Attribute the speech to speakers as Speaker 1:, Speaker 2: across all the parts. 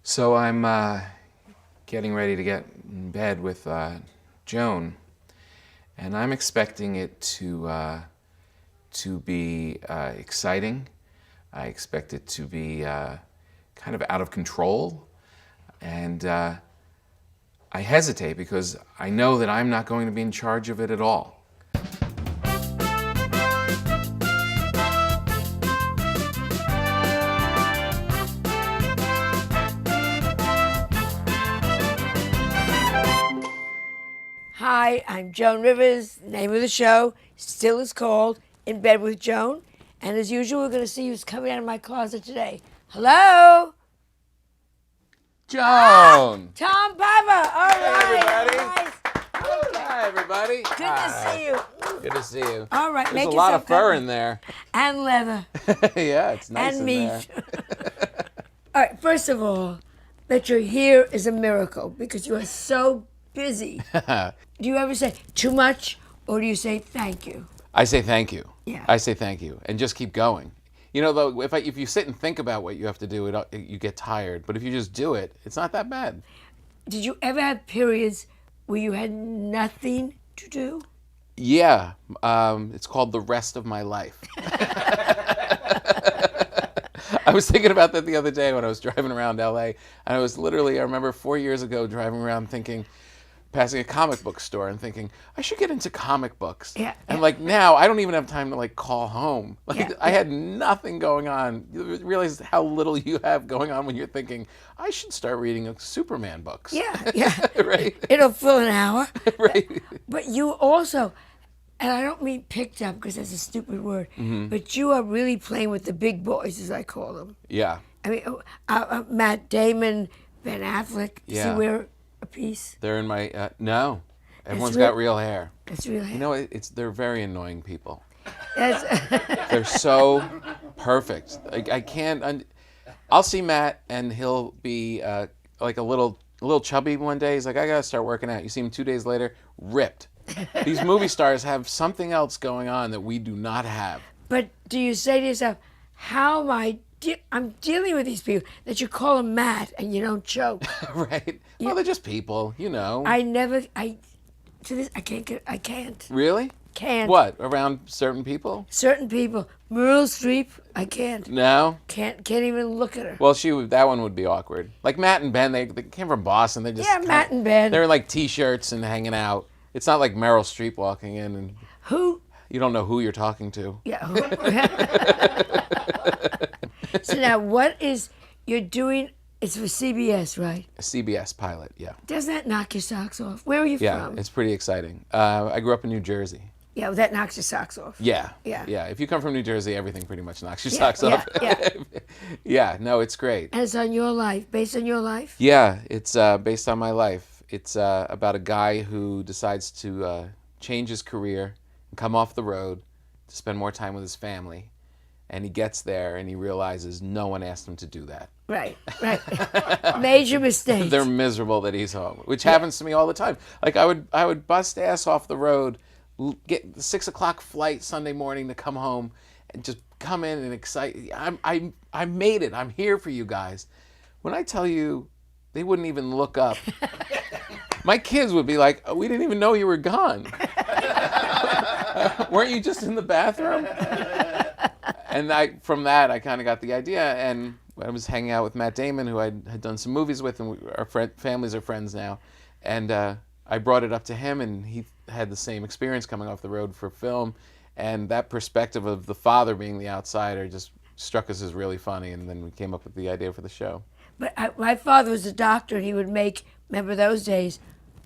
Speaker 1: So I'm getting ready to get in bed with Joan, and I'm expecting it to be exciting. I expect it to be kind of out of control, and I hesitate because I know that I'm not going to be in charge of it at all.
Speaker 2: Hi, I'm Joan Rivers. The name of the show still is called In Bed With Joan. And as usual, we're going to see who's coming out of my closet today. Hello?
Speaker 1: Joan!
Speaker 2: Tom Papa. All right.
Speaker 1: everybody.
Speaker 2: Nice.
Speaker 1: Hi, everybody.
Speaker 2: Good to see you.
Speaker 1: Good to see you.
Speaker 2: All right.
Speaker 1: There's
Speaker 2: make
Speaker 1: a lot of
Speaker 2: yourself
Speaker 1: fur
Speaker 2: comfy.
Speaker 1: in there.
Speaker 2: And leather.
Speaker 1: Yeah, it's nice
Speaker 2: And
Speaker 1: in
Speaker 2: meat.
Speaker 1: there.
Speaker 2: All right. First of all, that you're here is a miracle because you are so busy. Do you ever say too much or do you say thank you?
Speaker 1: I say thank you.
Speaker 2: Yeah.
Speaker 1: I say thank you, and just keep going. You know, though, if you sit and think about what you have to do, you get tired. But if you just do it, it's not that bad.
Speaker 2: Did you ever have periods where you had nothing to do?
Speaker 1: Yeah, it's called the rest of my life. I was thinking about that the other day when I was driving around LA, and I remember 4 years ago driving around passing a comic book store and thinking, I should get into comic books.
Speaker 2: Yeah,
Speaker 1: And
Speaker 2: yeah.
Speaker 1: like now, I don't even have time to like call home. Like
Speaker 2: Yeah,
Speaker 1: I
Speaker 2: yeah.
Speaker 1: had nothing going on. You realize how little you have going on when you're thinking, I should start reading Superman books.
Speaker 2: Yeah, yeah.
Speaker 1: Right?
Speaker 2: It'll fill an hour.
Speaker 1: Right.
Speaker 2: But you also, and I don't mean picked up because that's a stupid word, but you are really playing with the big boys, as I call them.
Speaker 1: Yeah.
Speaker 2: I mean, Matt Damon, Ben Affleck. Does
Speaker 1: Yeah.
Speaker 2: he wear a piece?
Speaker 1: They're in my, no. Everyone's
Speaker 2: real-
Speaker 1: got real hair.
Speaker 2: That's really.
Speaker 1: You know, they're very annoying people.
Speaker 2: That's,
Speaker 1: They're so perfect. I can't. I'll see Matt, and he'll be like a little chubby one day. He's like, I gotta start working out. You see him 2 days later, ripped. These movie stars have something else going on that we do not have.
Speaker 2: but do you say to yourself, how am I'm dealing with these people that you call them Matt and you don't choke?
Speaker 1: Right? Well, they're just people, you know.
Speaker 2: To this, I can't.
Speaker 1: Really?
Speaker 2: Can't.
Speaker 1: What? Around certain people?
Speaker 2: Certain people. Meryl Streep, I can't.
Speaker 1: No.
Speaker 2: Can't even look at her.
Speaker 1: Well, that one would be awkward. Like Matt and Ben, they came from Boston. They just
Speaker 2: Yeah, Matt and Ben.
Speaker 1: They're in like t-shirts and hanging out. It's not like Meryl Streep walking in and
Speaker 2: Who?
Speaker 1: you don't know who you're talking to.
Speaker 2: Yeah. So now, what is you're doing? It's for CBS, right?
Speaker 1: A CBS pilot, yeah.
Speaker 2: Doesn't that knock your socks off? Where are you
Speaker 1: Yeah,
Speaker 2: from?
Speaker 1: it's pretty exciting. I grew up in New Jersey.
Speaker 2: Yeah, well, that knocks your socks off.
Speaker 1: Yeah.
Speaker 2: Yeah.
Speaker 1: Yeah. If you come from New Jersey, everything pretty much knocks your
Speaker 2: Yeah,
Speaker 1: socks
Speaker 2: yeah,
Speaker 1: off.
Speaker 2: yeah.
Speaker 1: Yeah, no, it's great.
Speaker 2: And it's on your life, based on your life.
Speaker 1: Yeah, it's based on my life. It's about a guy who decides to change his career and come off the road to spend more time with his family. And he gets there and he realizes no one asked him to do that.
Speaker 2: Right. Major mistake.
Speaker 1: They're miserable that he's home, which happens to me all the time. Like I would bust ass off the road, get the 6 o'clock flight Sunday morning to come home, and just come in and excite. I made it. I'm here for you guys. When I tell you, they wouldn't even look up. My kids would be like, oh, "We didn't even know you were gone. Weren't you just in the bathroom?" And from that, I kind of got the idea, and I was hanging out with Matt Damon, who I had done some movies with, and our families are friends now. And I brought it up to him, and he had the same experience coming off the road for film. And that perspective of the father being the outsider just struck us as really funny, and then we came up with the idea for the show.
Speaker 2: But my father was a doctor, and he would remember those days,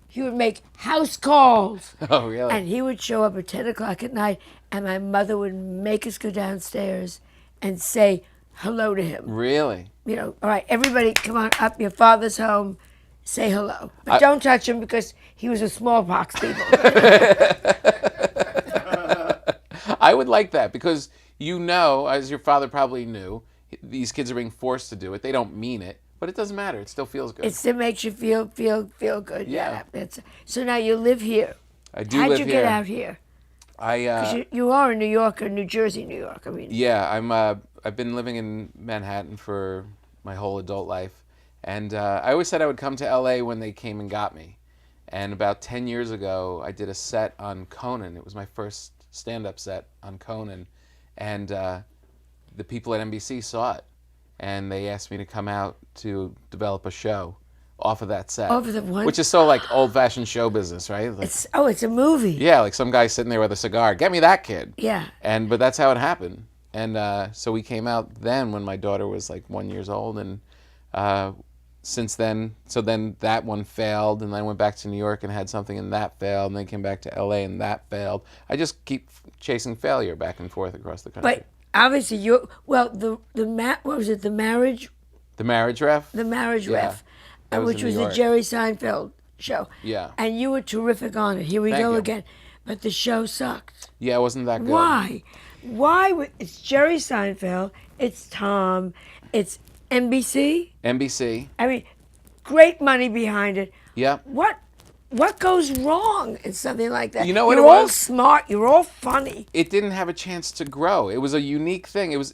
Speaker 2: he would make house calls.
Speaker 1: Oh, really?
Speaker 2: And he would show up at 10 o'clock at night, and my mother would make us go downstairs and say hello to him.
Speaker 1: Really?
Speaker 2: You know, all right, everybody, come on up. Your father's home. Say hello. But don't touch him because he was a smallpox people.
Speaker 1: I would like that because you know, as your father probably knew, these kids are being forced to do it. They don't mean it, but it doesn't matter. It still feels good.
Speaker 2: It still makes you feel good.
Speaker 1: Yeah.
Speaker 2: So now you live here.
Speaker 1: I do
Speaker 2: How'd
Speaker 1: live
Speaker 2: you
Speaker 1: here.
Speaker 2: get out here? 'Cause you are in New York or New Jersey, New York. I mean.
Speaker 1: Yeah, I've been living in Manhattan for my whole adult life, And I always said I would come to LA when they came and got me. And about 10 years ago, I did a set on Conan. It was my first stand-up set on Conan. And the people at NBC saw it. And they asked me to come out to develop a show off of that set.
Speaker 2: Over the one?
Speaker 1: Which is so like old-fashioned show business, right? Like,
Speaker 2: It's a movie.
Speaker 1: yeah, like some guy sitting there with a cigar. Get me that kid.
Speaker 2: Yeah.
Speaker 1: But that's how it happened. And so we came out then when my daughter was like 1 year old. And since then, so then that one failed. And then I went back to New York and had something and that failed. And then came back to LA and that failed. I just keep chasing failure back and forth across the country.
Speaker 2: But obviously, what was it? The marriage
Speaker 1: The Marriage Ref?
Speaker 2: The Marriage
Speaker 1: Yeah.
Speaker 2: Ref,
Speaker 1: That was
Speaker 2: which
Speaker 1: in
Speaker 2: was
Speaker 1: New
Speaker 2: the
Speaker 1: York.
Speaker 2: Jerry Seinfeld show.
Speaker 1: Yeah.
Speaker 2: And you were terrific on it. Here we
Speaker 1: Thank
Speaker 2: go
Speaker 1: you.
Speaker 2: again. But the show sucked.
Speaker 1: Yeah, it wasn't that good.
Speaker 2: Why? It's Jerry Seinfeld, it's Tom, it's NBC.
Speaker 1: NBC.
Speaker 2: I mean, great money behind it.
Speaker 1: Yeah.
Speaker 2: What goes wrong in something like that?
Speaker 1: You know what
Speaker 2: You're
Speaker 1: it
Speaker 2: all
Speaker 1: was?
Speaker 2: smart. You're all funny.
Speaker 1: It didn't have a chance to grow. It was a unique thing. It was,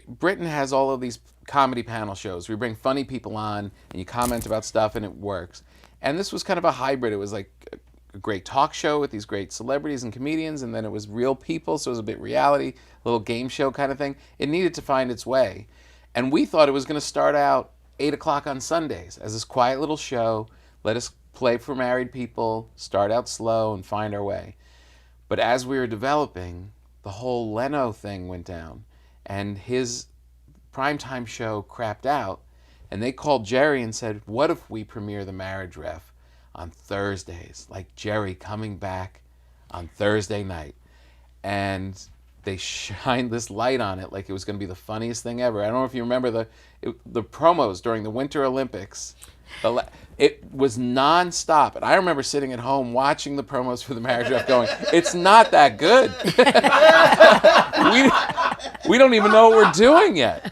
Speaker 1: Britain has all of these comedy panel shows. We bring funny people on and you comment about stuff and it works. And this was kind of a hybrid. It was like a great talk show with these great celebrities and comedians, and then it was real people, so it was a bit reality, a little game show kind of thing. It needed to find its way. And we thought it was going to start out 8 o'clock on Sundays as this quiet little show. Let us play for married people, start out slow and find our way. But as we were developing, the whole Leno thing went down and his primetime show crapped out, and they called Jerry and said, what if we premiere The Marriage Ref on Thursdays, like Jerry coming back on Thursday night? And they shined this light on it like it was going to be the funniest thing ever. I don't know if you remember the promos during the Winter Olympics. It was nonstop, and I remember sitting at home watching the promos for The Marriage Ref going, it's not that good. we don't even know what we're doing yet.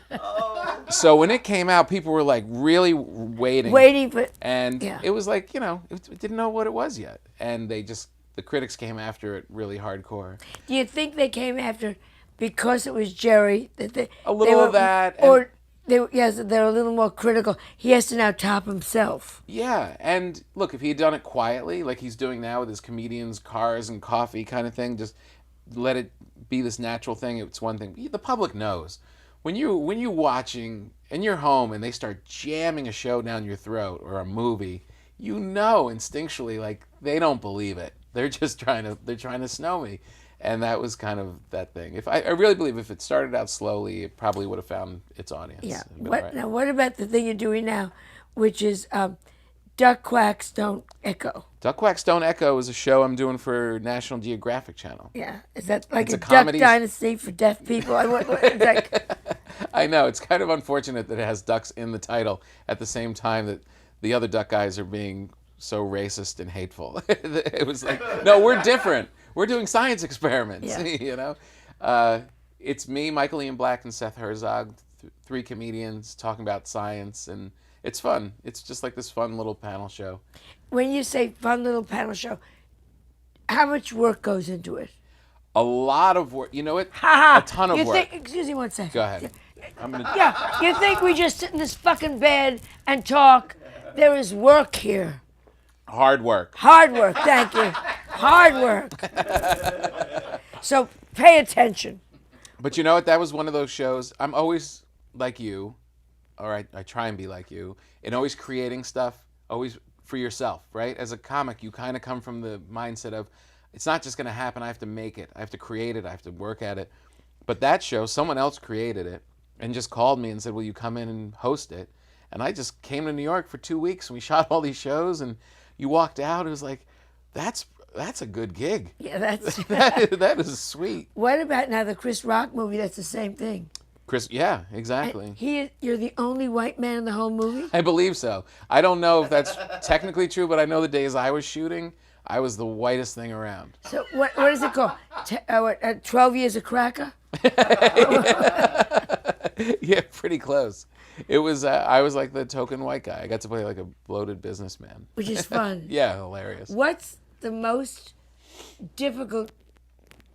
Speaker 1: So when it came out, people were like really waiting for, and
Speaker 2: yeah.
Speaker 1: It was like, it didn't know what it was yet. And the critics came after it really hardcore.
Speaker 2: Do you think they came after because it was Jerry?
Speaker 1: A little of that.
Speaker 2: Or they're a little more critical. He has to now top himself.
Speaker 1: Yeah, and look, if he had done it quietly, like he's doing now with his comedians, cars, and coffee kind of thing, just let it be this natural thing, it's one thing. The public knows. When you're watching in your home and they start jamming a show down your throat or a movie, you know instinctually, like, they don't believe it. They're just trying to snow me. And that was kind of that thing. If I really believe if it started out slowly, it probably would have found its audience.
Speaker 2: Yeah.
Speaker 1: Right.
Speaker 2: Now, what about the thing you're doing now, which is Duck Quacks Don't Echo?
Speaker 1: Duck Quacks Don't Echo is a show I'm doing for National Geographic Channel.
Speaker 2: Yeah. Is that like
Speaker 1: It's
Speaker 2: a
Speaker 1: a
Speaker 2: duck
Speaker 1: comedy-
Speaker 2: dynasty for deaf people?
Speaker 1: I know. It's kind of unfortunate that it has ducks in the title at the same time that the other duck guys are being so racist and hateful. It was like, no, we're different. We're doing science experiments,
Speaker 2: Yeah.
Speaker 1: It's me, Michael Ian Black, and Seth Herzog, 3 comedians talking about science, and it's fun. It's just like this fun little panel show.
Speaker 2: When you say fun little panel show, how much work goes into it?
Speaker 1: A lot of work. You know what?
Speaker 2: A
Speaker 1: ton of work.
Speaker 2: Excuse me one second.
Speaker 1: Go ahead.
Speaker 2: Yeah, you think we just sit in this fucking bed and talk? There is work here.
Speaker 1: Hard work.
Speaker 2: Hard work, thank you. Hard work. So pay attention.
Speaker 1: But you know what? That was one of those shows. I'm always like you, or I try and be like you, in always creating stuff, always for yourself, right? As a comic, you kind of come from the mindset of, it's not just going to happen. I have to make it. I have to create it. I have to work at it. But that show, someone else created it and just called me and said, will you come in and host it? And I just came to New York for 2 weeks and we shot all these shows, and you walked out. It was like, that's a good gig.
Speaker 2: Yeah, that's...
Speaker 1: that is sweet.
Speaker 2: What about now the Chris Rock movie? That's the same thing.
Speaker 1: Chris, yeah, exactly.
Speaker 2: You're the only white man in the whole movie?
Speaker 1: I believe so. I don't know if that's technically true, but I know the days I was shooting, I was the whitest thing around.
Speaker 2: So what is it called? 12 Years a Cracker?
Speaker 1: Yeah, pretty close. It was. I was like the token white guy. I got to play like a bloated businessman.
Speaker 2: Which is fun.
Speaker 1: Yeah, hilarious.
Speaker 2: What's the most difficult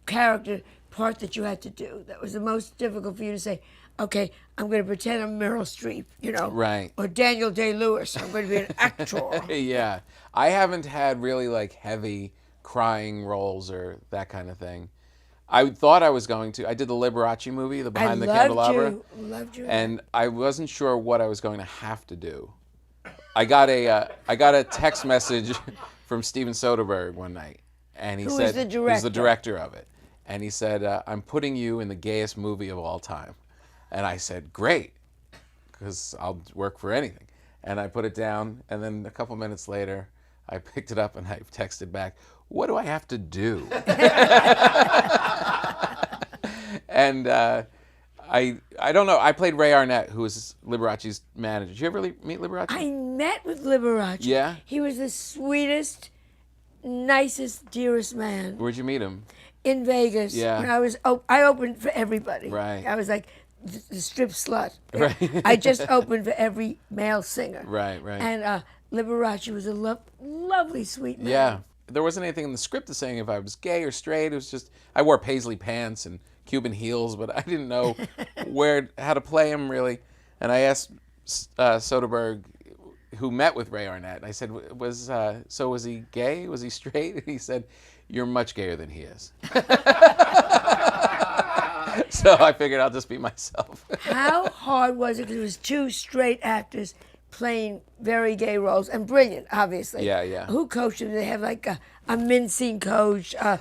Speaker 2: character part that you had to do? That was the most difficult for you to say, okay, I'm going to pretend I'm Meryl Streep,
Speaker 1: Right.
Speaker 2: or Daniel Day-Lewis. I'm going to be an actor.
Speaker 1: Yeah. I haven't had really like heavy crying roles or that kind of thing. I thought I was going to. I did the Liberace movie, the
Speaker 2: I
Speaker 1: Behind the
Speaker 2: loved
Speaker 1: Candelabra,
Speaker 2: you. Loved you.
Speaker 1: and I wasn't sure what I was going to have to do. I got a text message from Steven Soderbergh one night, and he
Speaker 2: Who
Speaker 1: said,
Speaker 2: is the
Speaker 1: who's the
Speaker 2: director?
Speaker 1: director of it, and he said, "I'm putting you in the gayest movie of all time," and I said, "Great, because I'll work for anything," and I put it down, and then a couple minutes later, I picked it up and I texted back, "What do I have to do?" And I don't know. I played Ray Arnett, who was Liberace's manager. Did you ever meet Liberace?
Speaker 2: I met with Liberace.
Speaker 1: Yeah?
Speaker 2: He was the sweetest, nicest, dearest man
Speaker 1: Where'd you meet him?
Speaker 2: in Vegas.
Speaker 1: Yeah.
Speaker 2: When I opened for everybody.
Speaker 1: Right.
Speaker 2: I was like the strip slut.
Speaker 1: Right.
Speaker 2: I just opened for every male singer.
Speaker 1: Right.
Speaker 2: And Liberace was a lovely, sweet man.
Speaker 1: Yeah. There wasn't anything in the script saying if I was gay or straight. It was just I wore paisley pants and Cuban heels, but I didn't know how to play him really. And I asked Soderbergh, who met with Ray Arnett, and I said, was he gay? Was he straight? And he said, "You're much gayer than he is." So I figured I'll just be myself.
Speaker 2: How hard was it? Because it was two straight actors playing very gay roles and brilliant, obviously.
Speaker 1: Yeah.
Speaker 2: Who coached them? Did they have like a mincing coach, a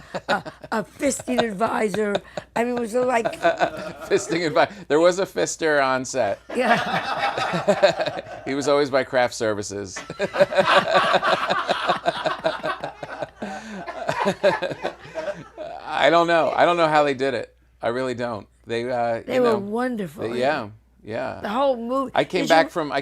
Speaker 2: fisting advisor? I mean, was it like
Speaker 1: Fisting advice. There was a fister on set.
Speaker 2: yeah?
Speaker 1: He was always by craft services. I don't know. I don't know how they did it. I really don't. They
Speaker 2: were wonderful.
Speaker 1: Yeah.
Speaker 2: The whole movie.
Speaker 1: I came back from. I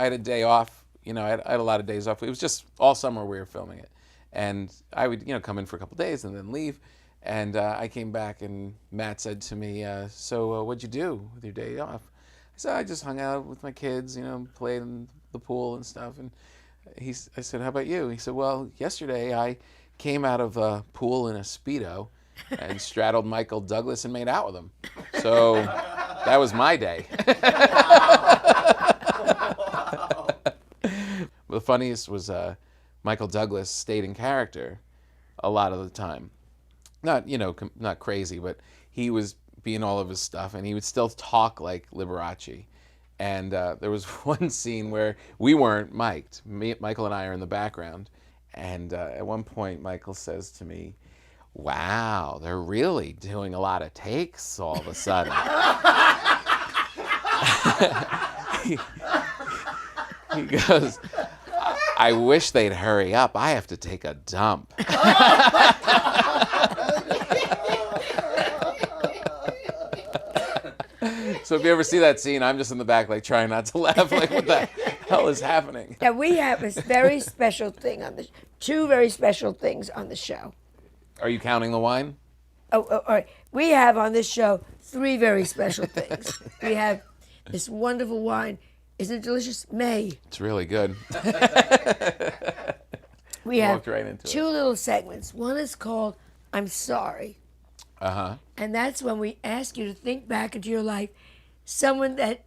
Speaker 1: had a day off. I had a lot of days off. It was just all summer we were filming it, and I would come in for a couple days and then leave. And I came back and Matt said to me, "So what'd you do with your day off?" I said, "I just hung out with my kids. Played in the pool and stuff." And I said, "How about you?" He said, "Well, yesterday I came out of a pool in a Speedo and straddled Michael Douglas and made out with him. So that was my day." The funniest was Michael Douglas stayed in character a lot of the time. Not, not crazy, but he was being all of his stuff, and he would still talk like Liberace. And there was one scene where we weren't mic'd. Michael and I are in the background. And at one point, Michael says to me, "Wow, they're really doing a lot of takes all of a sudden." He goes, "I wish they'd hurry up. I have to take a dump." So if you ever see that scene, I'm just in the back, like trying not to laugh, like what the hell is happening?
Speaker 2: Now we have a very special thing two very special things on the show.
Speaker 1: Are you counting the wine?
Speaker 2: Oh, all right. We have on this show three very special things. We have this wonderful wine. Isn't it delicious? May.
Speaker 1: It's really good.
Speaker 2: We have
Speaker 1: Walked right into
Speaker 2: two little segments. One is called "I'm Sorry." And that's when we ask you to think back into your life, someone that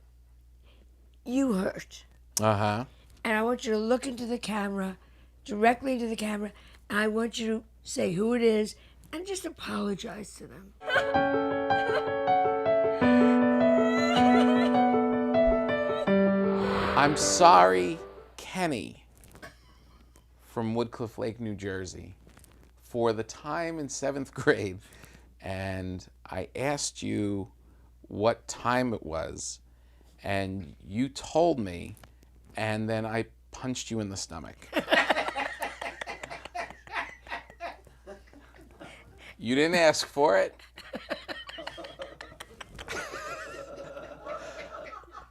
Speaker 2: you hurt. And I want you to look into the camera, directly into the camera, and I want you to say who it is and just apologize to them.
Speaker 1: I'm sorry, Kenny, from Woodcliff Lake, New Jersey, for the time in 7th grade, and I asked you what time it was, and you told me, and then I punched you in the stomach. You didn't ask for it.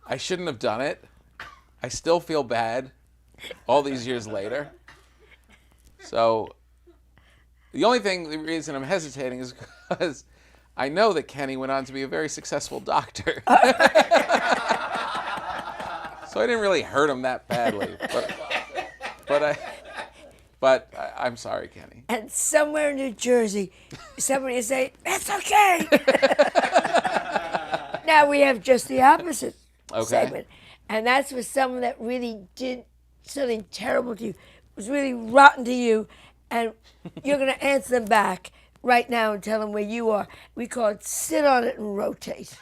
Speaker 1: I shouldn't have done it. I still feel bad all these years later. So the reason I'm hesitating is because I know that Kenny went on to be a very successful doctor. So I didn't really hurt him that badly. But I'm sorry, Kenny.
Speaker 2: And somewhere in New Jersay, somebody will say, "That's okay." now we have just the opposite
Speaker 1: Okay.
Speaker 2: segment. And that's for someone that really did something terrible to you, was really rotten to you, and you're going to answer them back right now and tell them where you are. We call it sit on it and rotate.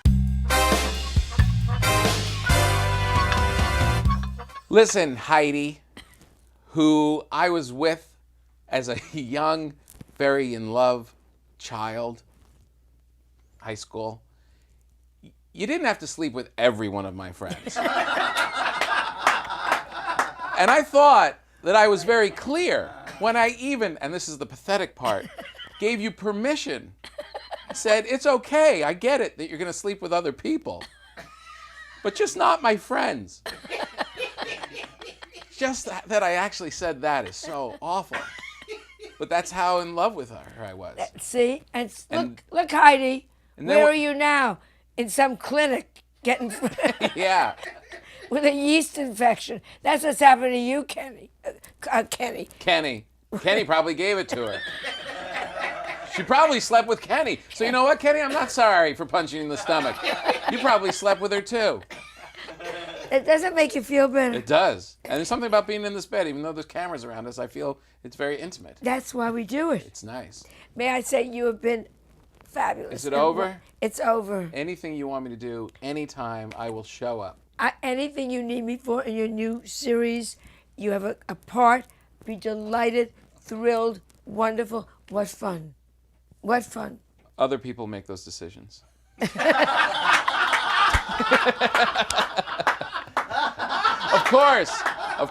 Speaker 1: Listen, Heidi, who I was with as a young, very in love child, high school, you didn't have to sleep with every one of my friends. And I thought that I was very clear when I even, and this is the pathetic part, gave you permission. Said, it's okay, I get it that you're going to sleep with other people, but just not my friends. Just that I actually said that is so awful. But that's how in love with her I was.
Speaker 2: See? And look, Heidi, where are you now? In some clinic getting...
Speaker 1: Yeah.
Speaker 2: With a yeast infection. That's what's happened to you, Kenny. Kenny.
Speaker 1: Kenny probably gave it to her. She probably slept with Kenny. So you know what, Kenny? I'm not sorry for punching you in the stomach. You probably slept with her too.
Speaker 2: It doesn't make you feel better.
Speaker 1: It does. And there's something about being in this bed, even though there's cameras around us, I feel it's very intimate.
Speaker 2: That's why we do it.
Speaker 1: It's nice.
Speaker 2: May I say you have been fabulous.
Speaker 1: Is it over?
Speaker 2: It's over.
Speaker 1: Anything you want me to do, anytime, I will show up.
Speaker 2: Anything you need me for in your new series, you have a part. Be delighted, thrilled, wonderful. What fun. What fun.
Speaker 1: Other people make those decisions. Of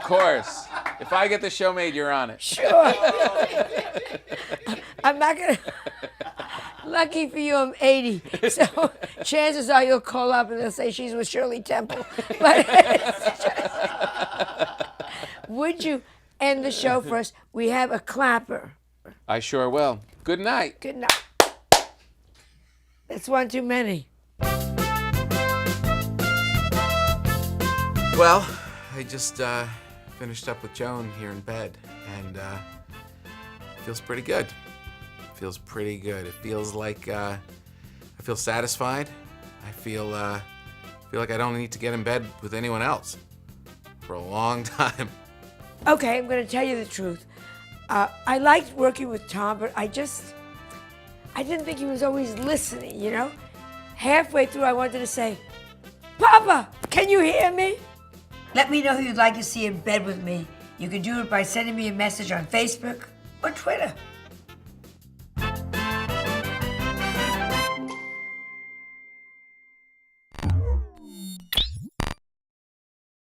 Speaker 1: course. If I get the show made, you're on it.
Speaker 2: Sure. I'm not going to... Lucky for you, I'm 80. So chances are you'll call up and they'll say she's with Shirley Temple. But would you end the show for us? We have a clapper.
Speaker 1: I sure will. Good night.
Speaker 2: Good night. That's one too many.
Speaker 1: Well, I just finished up with Joan here in bed, and feels pretty good. Feels pretty good. It feels like I feel satisfied. I feel like I don't need to get in bed with anyone else for a long time.
Speaker 2: Okay, I'm going to tell you the truth. I liked working with Tom, but I didn't think he was always listening, you know? Halfway through, I wanted to say, Papa, can you hear me? Let me know who you'd like to see in bed with me. You can do it by sending me a message on Facebook or Twitter.